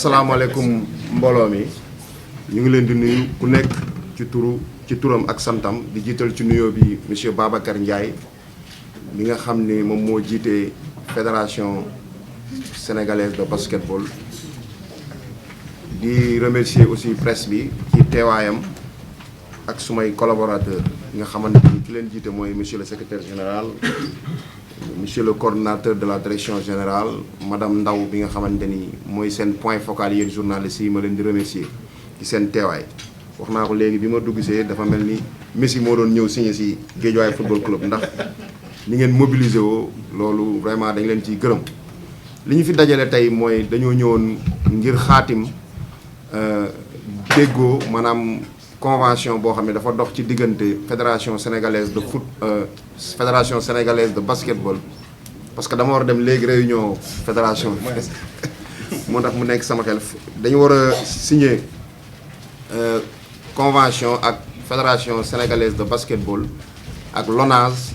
asalaamaaleykum mbooloo mi ñu ngi leen di nuyu ku nekk ci turam ak santam di jiital ci nuyoo bi monsieur Babacar Ndiaye mi nga xam ni moom moo jiite fédération sénégalaise de basketball di remercier aussi presse bi ci teewaayam ak sumay collaborateur nga xamante ni ki leen jiite mooy monsieur le secrétaire général monsieur le coordonnateur de la direction générale madame Ndaw bi nga xamante ni mooy seen point focal yéen journalistes yi ma leen di remercier ci seen teewaay wax naa ko léegi bi ma dugg see dafa mel ni Messi moo doon ñëw signé si Guédiawaye football club ndax ni ngeen mobiliser woo loolu vraiment dañ leen ciy gërëm li ñu fi dajale tey mooy dañoo ñëwoon ngir xaatim déggoo maanaam convention boo xam ne dafa dox ci diggante fédération sénégalaise de foot fédération sénégalaise de basketball parce que dama war a dem léegi réunion fédération moo tax mu nekk sama xel dañu war a signer convention ak fédération sénégalaise de basketball ak LONASE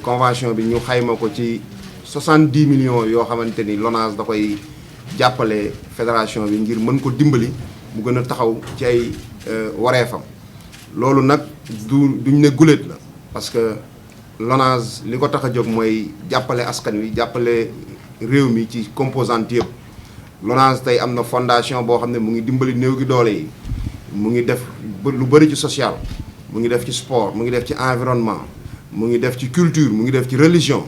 convention bi ñu xayma ko ci 70 millions yoo xamante ni LONASE da koy jàppale fédération bi ngir mën ko dimbali mu gën a taxaw ci ay wareefam loolu nag duñ ne guléet la parce que LONASE li ko tax a jóg mooy jàppale askan wi jàppale réew mi ci composante yëpp LONASE tey am na fondation boo xam ne mu ngi dimbali néew gi doole yi mu ngi def lu bëri ci social mu ngi def ci sport mu ngi def ci environnement mu ngi def ci culture mu ngi def ci religion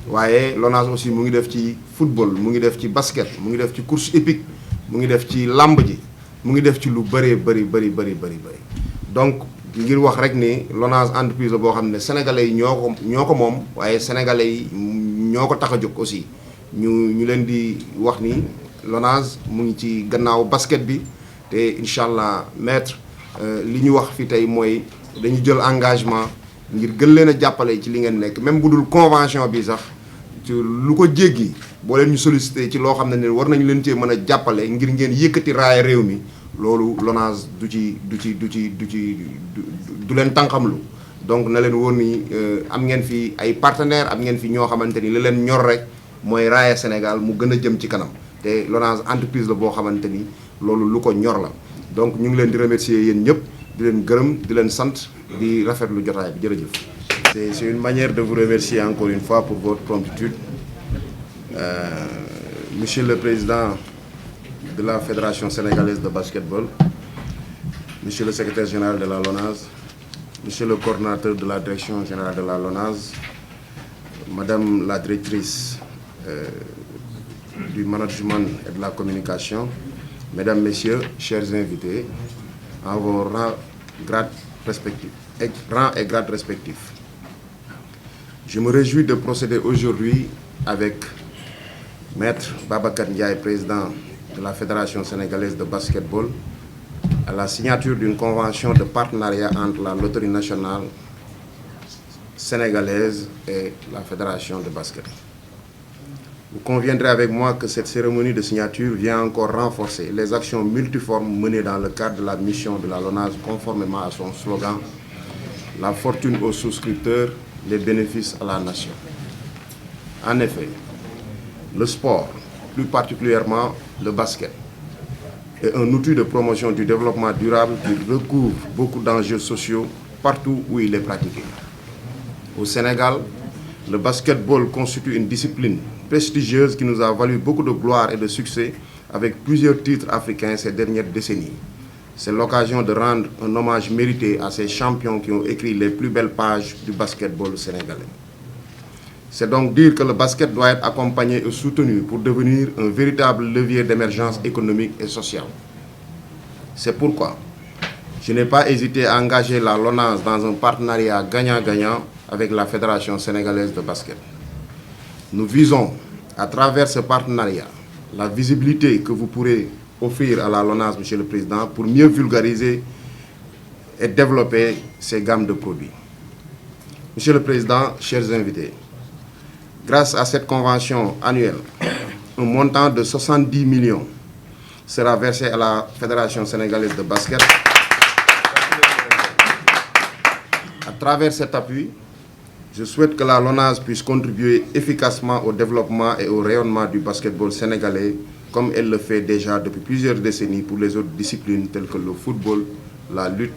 waaye LONASE aussi mu ngi def ci football mu ngi def ci basket mu ngi def ci course hippique mu ngi def ci làmb ji mu ngi def ci lu bëree bëri donc ngir wax rek ni LONASE entreprise la boo xam ne sénégalais yi ñoo ko moom waaye sénégalais yi ñoo ko tax a jóg aussi ñu leen di wax ni LONASE mu ngi ci gannaaw basket bi te incha allah maître li ñu wax fi tey mooy dañu jël engagement ngir gën leen a jàppale ci li ngeen nekk même bu dul convention bi sax ci lu ko jéggi boo leen ñu sollicité ci loo xam ne war nañu leen cee mën a jàppale ngir ngeen yëkkati raaya réew mi loolu LONASE du leen tànqamlu donc na leen wóor ni am ngeen fi ay partenaires am ngeen fi ñoo xamante ni li leen ñor rek mooy raaya Sénégal mu gën a jëm ci kanam te LONASE entreprise la boo xamante ni loolu lu ko ñor la donc ñu ngi leen di remercier yéen ñëpp di leen gërëm di leen sant di rafetlu jotaay bi jërëjëf. C'est une manière de vous remercier encore une fois pour votre promptitude. Monsieur le Président de la Fédération sénégalaise de basketball, Monsieur le Secrétaire général de la LONASE, Monsieur le coordonnateur de la Direction générale de la LONASE, Madame la Directrice du Management et de la Communication, Mesdames, Messieurs, chers invités, en vos rangs et grades respectifs. Je me réjouis de procéder aujourd'hui avec Maître Babacar Ndiaye, président de la Fédération sénégalaise de basketball, à la signature d'une convention de partenariat entre la Loterie nationale sénégalaise et la Fédération de basket. Vous conviendrez avec moi que cette cérémonie de signature vient encore renforcer les actions multiformes menées dans le cadre de la mission de la LONASE conformément à son slogan « La fortune aux souscripteurs, les bénéfices à la nation ». En effet, le sport, plus particulièrement le basket, est un outil de promotion du développement durable qui recouvre beaucoup d'enjeux sociaux partout où il est pratiqué. Au Sénégal, le basketball constitue une discipline prestigieuse qui nous a valu beaucoup de gloire et de succès avec plusieurs titres africains ces dernières décennies. C'est l'occasion de rendre un hommage mérité à ces champions qui ont écrit les plus belles pages du basketball sénégalais. C'est donc dire que le basket doit être accompagné et soutenu pour devenir un véritable levier d'émergence économique et sociale. C'est pourquoi je n'ai pas hésité à engager la LONASE dans un partenariat gagnant-gagnant avec la Fédération sénégalaise de basket. Nous visons, à travers ce partenariat, la visibilité que vous pourrez offrir à la LONASE, Monsieur le Président, pour mieux vulgariser et développer ces gammes de produits. Monsieur le Président, chers invités, grâce à cette convention annuelle, un montant de 70 millions sera versé à la Fédération sénégalaise de basket. À travers cet appui, je souhaite que la LONASE puisse contribuer efficacement au développement et au rayonnement du basketball sénégalais comme elle le fait déjà depuis plusieurs décennies pour les autres disciplines telles que le football, la lutte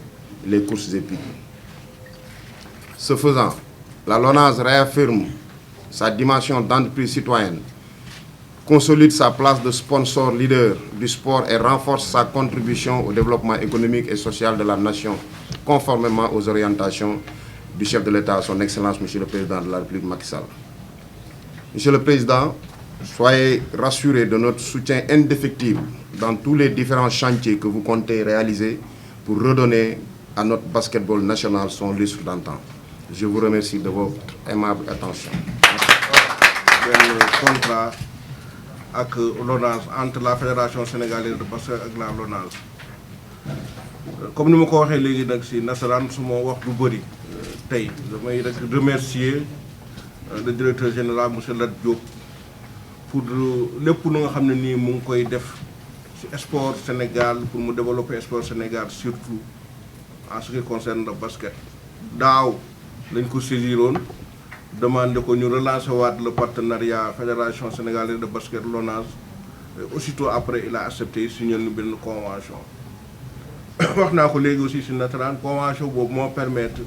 et les courses épiques. Ce faisant, la LONASE réaffirme sa dimension d'entreprise citoyenne, consolide sa place de sponsor leader du sport et renforce sa contribution au développement économique et social de la nation, conformément aux orientations du chef de l'État, son Excellence, Monsieur le Président de la République, Macky Sall. Monsieur le Président, soyez rassurés de notre soutien indéfectible dans tous les différents chantiers que vous comptez réaliser pour redonner à notre basketball national son lustre d'antan. Je vous remercie de votre aimable attention. Le contrat avec LONASE, entre la Fédération sénégalaise de basket et la LONASE. Comme nous l'avons dit léegi nag si nasaraan su ma wax du bëri tey damay rek remercier le directeur général monsieur Lat Diop pour lépp lu nga xam ne nii mu ngi koy def ci sport Sénégal pour mu développer sport Sénégal surtout en ce qui concerne le basket. Daaw lañ ko saisiroon demandé ko ñu relancer waat le partenariat Fédération sénégalaise de basket LONASE. Aussitôt après il a accepté signer une benn convention. wax naa ko léegi aussi si nasaraan convention boobu moo permettre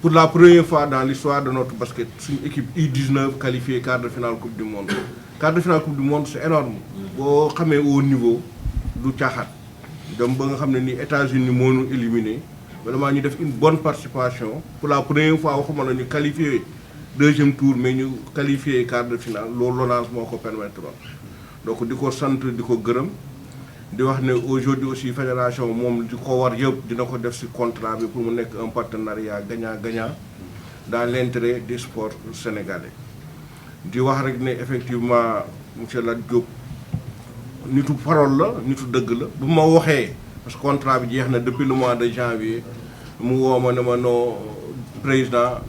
pour la première fois dans l'histoire de notre basket suñu équipe U19 qualifiée quart de finale coupe du monde. Quart de finale coupe du monde c'est énorme boo xamee au niveau du caaxaan dem ba nga xam ne ni États-Unis moo ñu éliminé vraiment ñu def une bonne participation pour la première fois waxuma la ñu qualifié deuxième tour mais ñu qualifié quart de finale loolu LONASE moo ko permettre donc di ko sant di ko gërëm. di wax ne aujourd'hui aussi fédération moom di ko war yëpp dina ko def ci contrat bi pour mu nekk un partenariat gagnant-gagnant dans l'intérêt des sports sénégalais. di wax rek ne effectivement monsieur Lat Diop nitu parole la nitu dëgg la bu ma waxee parce que contrat bi jeex na depuis le mois de janvier mu woo ma ne ma non président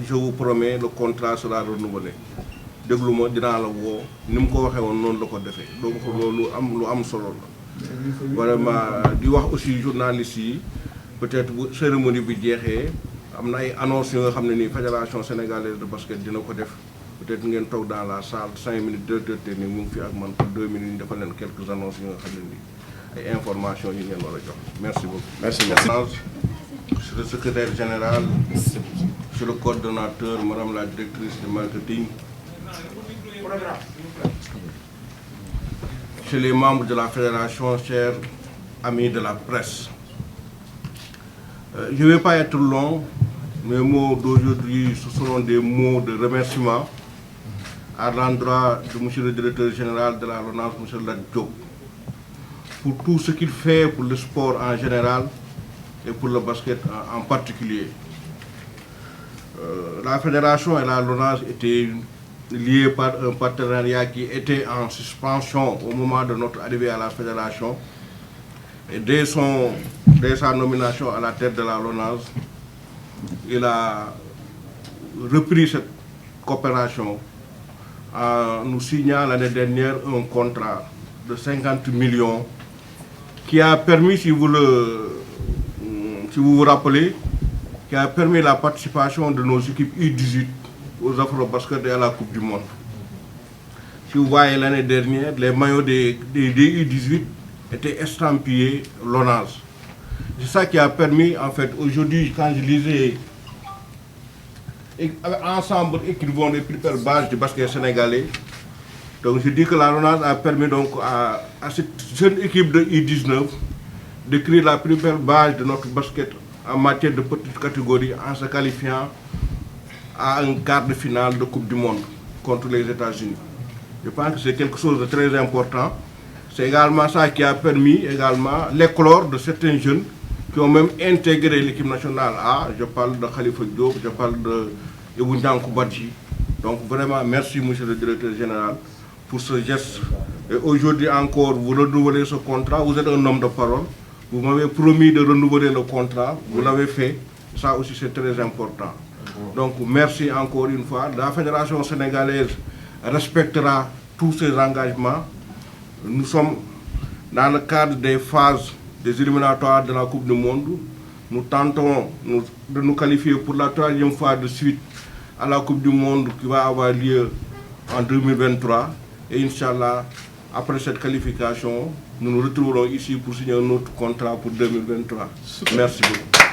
je vous promets le contrat sera renouvelé. déglu ma dinaa la woo ni mu ko waxee woon noonu la ko defee donc loolu lu am solo la vraiment di wax aussi journalistes yi peut-être bu cérémonie bi jeexee am na ay annonces yi nga xam ne nii fédération sénégalaise de basket dina ko def peut-être ngeen toog dans la salle 5 minutes directeur technique mu ngi fi ak man pour 2 minutes ñu defal leen quelques annonces yi nga xam ne nii ay informations yi ngeen war a jox merci beaucoup. Merci. Monsieur le secrétaire général, monsieur le coordonnateur, madame la directrice de marketing. Chez les membres de la fédération, chers amis de la presse. Je ne vais pas être long, mes mots d'aujourd'hui ce seront des mots de remerciement à l'endroit de monsieur le directeur général de la LONASE, monsieur Lat Diop, pour tout ce qu'il fait pour le sport en général et pour le basket en particulier. La fédération et la LONASE étaient lié par un partenariat qui était en suspension au moment de notre arrivée à la fédération. Et dès sa nomination à la tête de la LONASE, il a repris cette coopération en nous signant l'année dernière un contrat de 50 millions qui a permis, si vous vous rappelez, qui a permis la participation de nos équipes U18 aux Afro-Basket et à la Coupe du Monde. Si vous voyez l'année dernière, les maillots des U18 étaient estampillés LONASE. C'est ça qui a permis, en fait, aujourd'hui, quand je lisais ensemble, écrivons les plus belles bases du basket sénégalais, donc je dis que la LONASE a permis donc à cette jeune équipe de U19 d'écrire la plus belle base de notre basket en matière de petite catégorie en se qualifiant à un quart de finale de Coupe du Monde contre les États-Unis. Je pense que c'est quelque chose de très important. C'est également ça qui a permis également l'éclore de certains jeunes qui ont même intégré l'équipe nationale A. Je parle de Khalifa Diop, je parle de Ibou Ndiankou Badji. Donc vraiment, merci monsieur le directeur général pour ce geste. Et aujourd'hui encore, vous renouvelez ce contrat, vous êtes un homme de parole. Vous m'avez promis de renouveler le contrat, vous l'avez fait. Ça aussi c'est très important. Donc merci encore une fois. La fédération sénégalaise respectera tous ses engagements. Nous sommes dans le cadre des phases des éliminatoires de la Coupe du Monde. Nous tentons de nous qualifier pour la 3e fois de suite à la Coupe du Monde qui va avoir lieu en 2023. Et Inch'Allah, Après cette qualification, nous nous retrouverons ici pour signer un autre contrat pour 2023. Merci beaucoup.